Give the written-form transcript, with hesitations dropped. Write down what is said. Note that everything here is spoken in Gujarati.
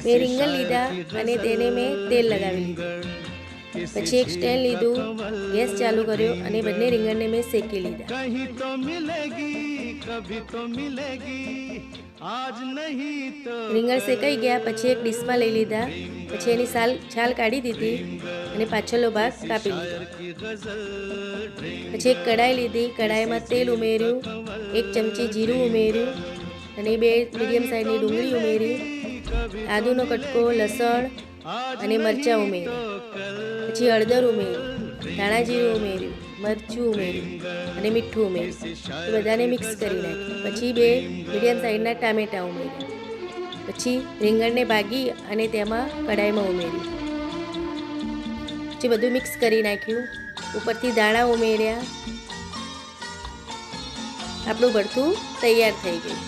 મેં રીંગણ લીધા અને તેને મેં તેલ લગાવી લીધું. પછી એક સ્ટેન્ડ લીધું, ગેસ ચાલુ કર્યો અને બંને રીંગણને મેં શેકી લીધા. રીંગણ શેકાઈ ગયા પછી એક ડીશમાં લઈ લીધા. પછી એની છાલ કાઢી દીધી અને પાછળનો ભાગ કાપી લીધો. પછી એક કઢાઈ લીધી, કઢાઈમાં તેલ ઉમેર્યું, 1 ચમચી જીરું ઉમેર્યું અને 2 મીડિયમ સાઇઝની ડુંગળી ઉમેરી, આદુનો કટકો, લસણ અને મરચાં ઉમેર્યા. પછી હળદર ઉમેર્યું, ધાણા જીરું ઉમેર્યું, મરચું ઉમેર્યું અને મીઠું ઉમેર્યું. એ બધાને મિક્સ કરી નાખ્યું. પછી 2 મીડિયમ સાઇઝના ટામેટાં ઉમેર્યા. પછી રીંગણને ભાગી અને તેમાં કઢાઈમાં ઉમેર્યું. પછી બધું મિક્સ કરી નાખ્યું. ઉપરથી દાણા ઉમેર્યા. આપણું ભરથું તૈયાર થઈ ગયું.